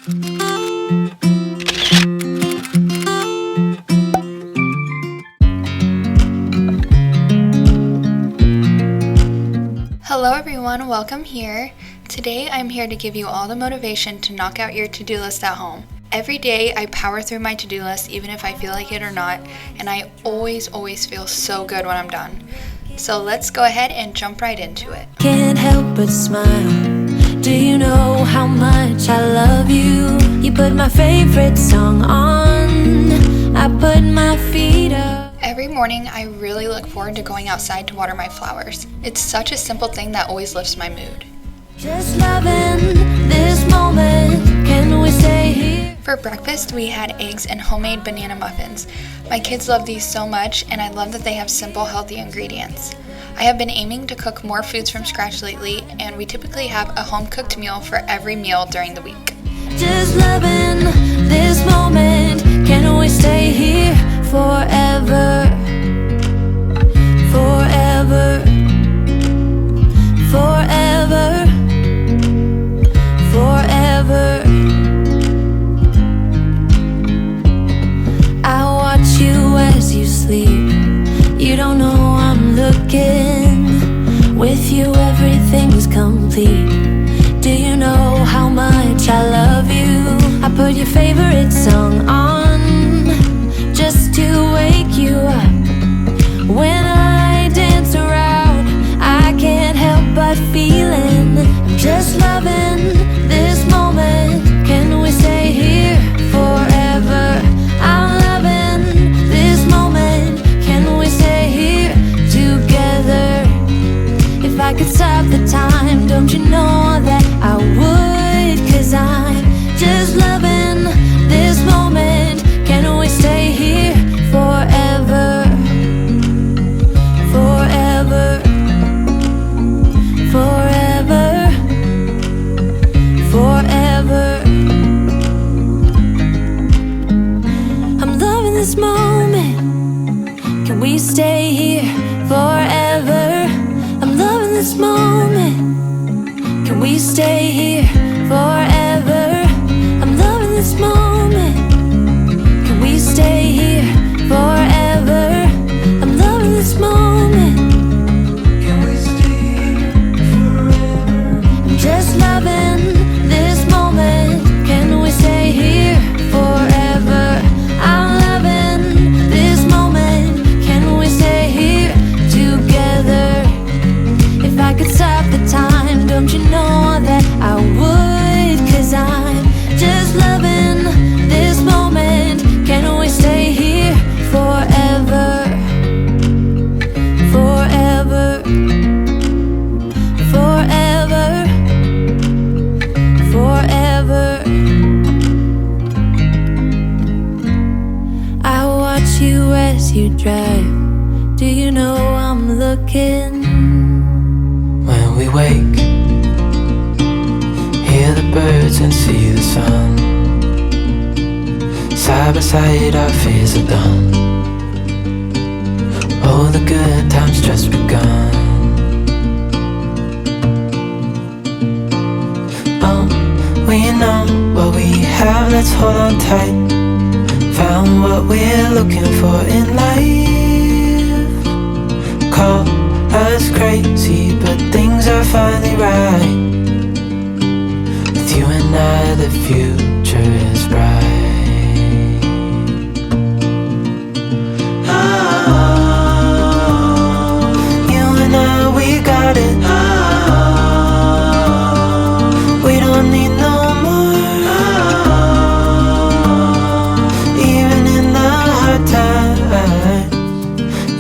Hello everyone, welcome here. Today I'm here to give you all the motivation to knock out your to-do list at home. Every day I power through my to-do list even if I feel like it or not, and I always feel so good when I'm done. So let's go ahead and jump right into it. Can't help but smile. Do you know how much I love you? You put my favorite song on. I put my feet up. Every morning I really look forward to going outside to water my flowers. It's such a simple thing that always lifts my mood. Just loving this moment. Can we stay here? For breakfast, we had eggs and homemade banana muffins. My kids love these so much, and I love that they have simple, healthy ingredients. I have been aiming to cook more foods from scratch lately, and we typically have a home-cooked meal for every meal during the week. Just loving this moment. Can we stay here forever? Forever. Forever. Forever. I watch you as you sleep. You don't know I'm looking. With you everything's complete. Do you know how much I love you? I put your favorite song on just to wake you up. When I dance around, I can't help but feeling. I'm just loving this moment. Can we stay here forever? I'm loving this moment. Can we stay here together? If I could stop the time, don't you know that I would? 'Cause I'm just loving this moment. Can we stay here forever? Forever. Forever. Forever. I'm loving this moment. Can we stay here forever? I'm loving this moment. Can we stay here forever? I'm loving this moment. Can we stay here forever? I'm loving this moment. Can we stay here forever? I'm just loving this moment. Can we stay here forever? I'm loving this moment. Can we stay here together? If I could stop the time, don't you know that I would? 'Cause I'm just loving this moment. Can we stay here forever? Forever. Forever. Forever. I watch you as you drive. Do you know I'm looking? When we wake, hear the birds and see the sun. Side by side our fears are done. Oh, the good times just begun. Oh, we know what we have, let's hold on tight. Found what we're looking for in life. Call us crazy, but things are finally right. With you and I, the future is bright. You and I, we got it. We don't need no more. Even in the hard times,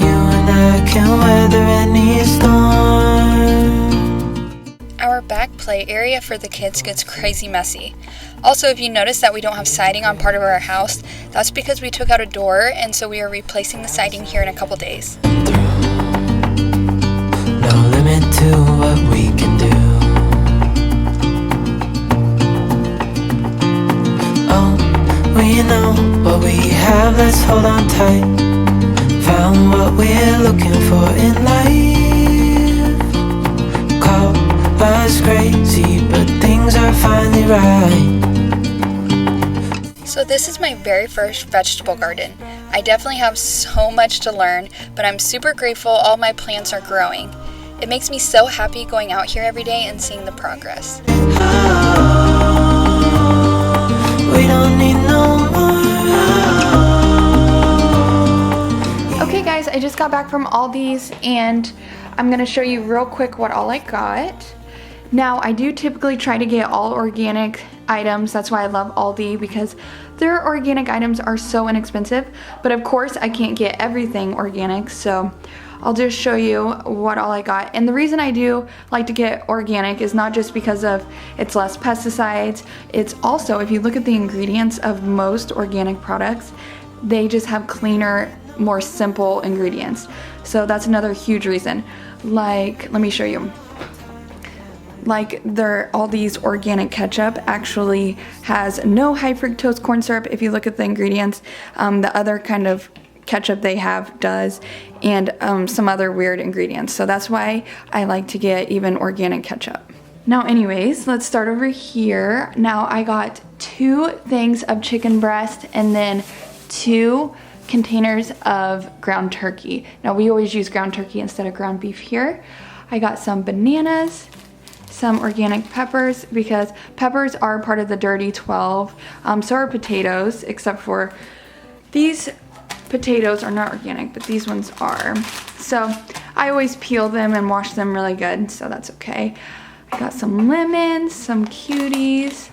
you and I can weather any storm. Our back play area for the kids gets crazy messy. Also, if you notice that we don't have siding on part of our house, that's because we took out a door, and so we are replacing the siding here in a couple days. No limit to what we can do. Oh, we know what we have, let's hold on tight. Found what we're looking for in life. Call us crazy, but things are finally right. So this is my very first vegetable garden. I definitely have so much to learn, but I'm super grateful all my plants are growing. It makes me so happy going out here every day and seeing the progress. We don't need no more. Okay guys, I just got back from Aldi's and I'm gonna show you real quick what all I got. Now, I do typically try to get all organic items. That's why I love Aldi, because their organic items are so inexpensive. But of course, I can't get everything organic, so I'll just show you what all I got. And the reason I do like to get organic is not just because of it's less pesticides. It's also, if you look at the ingredients of most organic products, they just have cleaner, more simple ingredients. So that's another huge reason. Like, let me show you. Like Aldi's organic ketchup actually has no high fructose corn syrup if you look at the ingredients. The other kind of ketchup they have does, and some other weird ingredients. So that's why I like to get even organic ketchup. Now anyways, let's start over here. Now I got 2 things of chicken breast and then 2 containers of ground turkey. Now we always use ground turkey instead of ground beef here. I got some bananas, some organic peppers, because peppers are part of the Dirty 12. So are potatoes, except for these potatoes are not organic, but these ones are. So I always peel them and wash them really good, so that's okay. I got some lemons, some cuties,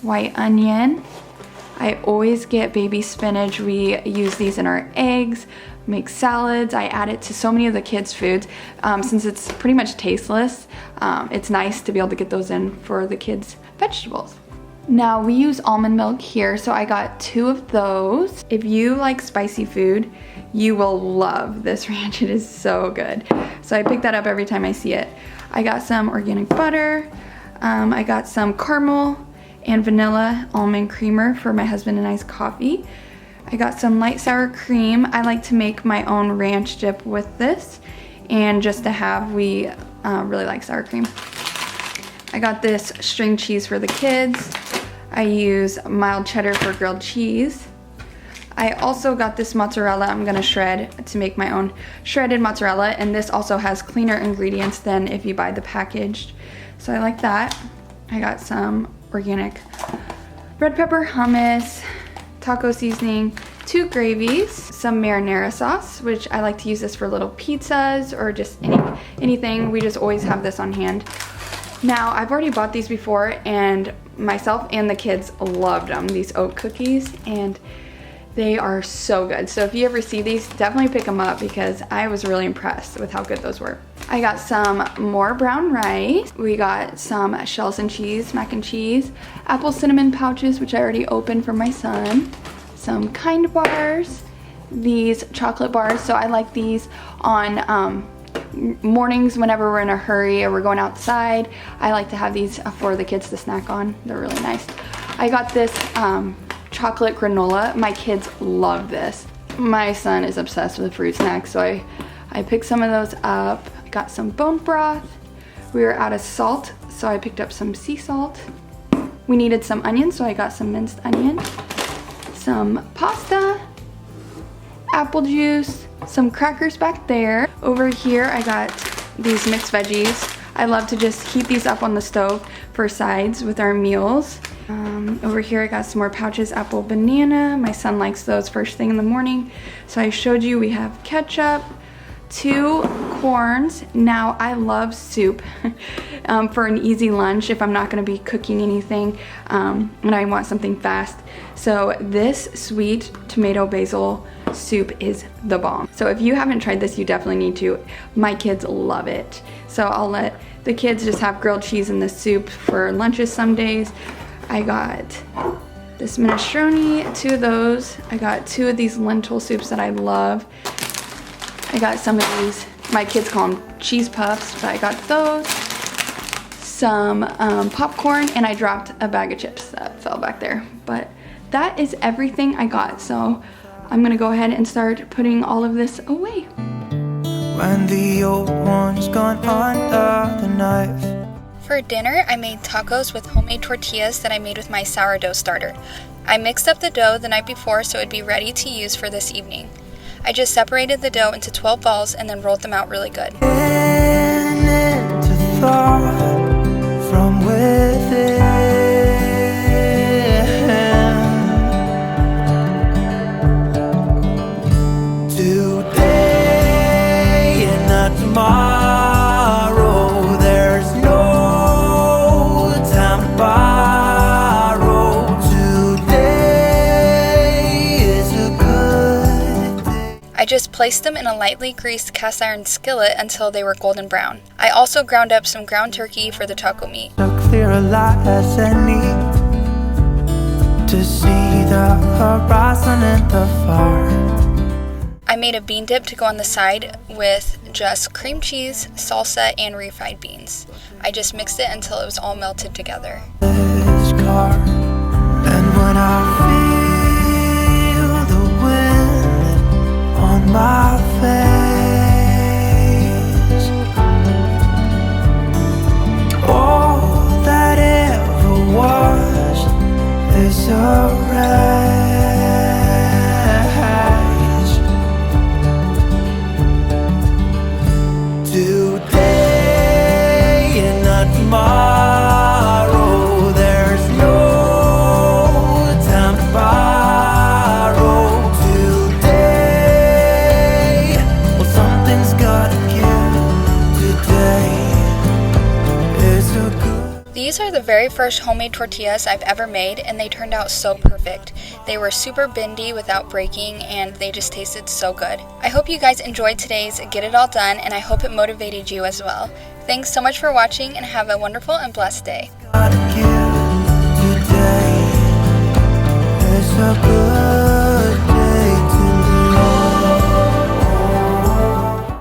white onion. I always get baby spinach. We use these in our eggs, make salads. I add it to so many of the kids' foods. Since it's pretty much tasteless, it's nice to be able to get those in for the kids' vegetables. Now we use almond milk here, so I got 2 of those. If you like spicy food, you will love this ranch. It is so good. So I pick that up every time I see it. I got some organic butter. I got some caramel and vanilla almond creamer for my husband and I's coffee. I got some light sour cream. I like to make my own ranch dip with this, and just to have, we really like sour cream. I got this string cheese for the kids. I use mild cheddar for grilled cheese. I also got this mozzarella I'm gonna shred to make my own shredded mozzarella, and this also has cleaner ingredients than if you buy the packaged, so I like that. I got some organic red pepper hummus, taco seasoning, 2 gravies, some marinara sauce, which I like to use this for little pizzas or just anything. We just always have this on hand. Now, I've already bought these before, and myself and the kids loved them, these oat cookies, and they are so good. So if you ever see these, definitely pick them up, because I was really impressed with how good those were. I got some more brown rice. We got some shells and cheese, mac and cheese, apple cinnamon pouches, which I already opened for my son, some Kind bars, these chocolate bars. So I like these on mornings whenever we're in a hurry or we're going outside. I like to have these for the kids to snack on. They're really nice. I got this chocolate granola. My kids love this. My son is obsessed with fruit snacks, so I picked some of those up. I got some bone broth. We were out of salt, so I picked up some sea salt. We needed some onions, so I got some minced onion, some pasta, apple juice, some crackers back there. Over here I got these mixed veggies. I love to just heat these up on the stove for sides with our meals. Over here I got some more pouches, apple, banana. My son likes those first thing in the morning. So I showed you we have ketchup, 2 corns. Now I love soup for an easy lunch if I'm not going to be cooking anything and I want something fast. So this sweet tomato basil soup is the bomb. So if you haven't tried this, you definitely need to. My kids love it. So I'll let the kids just have grilled cheese in the soup for lunches some days. I got this minestrone, 2 of those. I got 2 of these lentil soups that I love. I got some of these, my kids call them cheese puffs, but I got those. Some popcorn, and I dropped a bag of chips that fell back there. But that is everything I got. So I'm gonna go ahead and start putting all of this away. When the old one's gone under the knife, For dinner, I made tacos with homemade tortillas that I made with my sourdough starter. I mixed up the dough the night before so it would be ready to use for this evening. I just separated the dough into 12 balls and then rolled them out really good. From within. Today and not tomorrow. There's no time to borrow. Today is a good day. I just placed them in a lightly greased cast iron skillet until they were golden brown. I also ground up some ground turkey for the taco meat. So clear a light as any to see the horizon and the far. I made a bean dip to go on the side with just cream cheese, salsa, and refried beans. I just mixed it until it was all melted together. This car, and when I feel the wind on my face, all that ever was is a race. Today and not tomorrow. There's no time to borrow. Today, well, something's gotta give. Today is a good. These are the very first homemade tortillas I've ever made, and they turned out so perfect. They were super bendy without breaking, and they just tasted so good. I hope you guys enjoyed today's Get It All Done, and I hope it motivated you as well. Thanks so much for watching, and have a wonderful and blessed day. Gotta give. Today is a good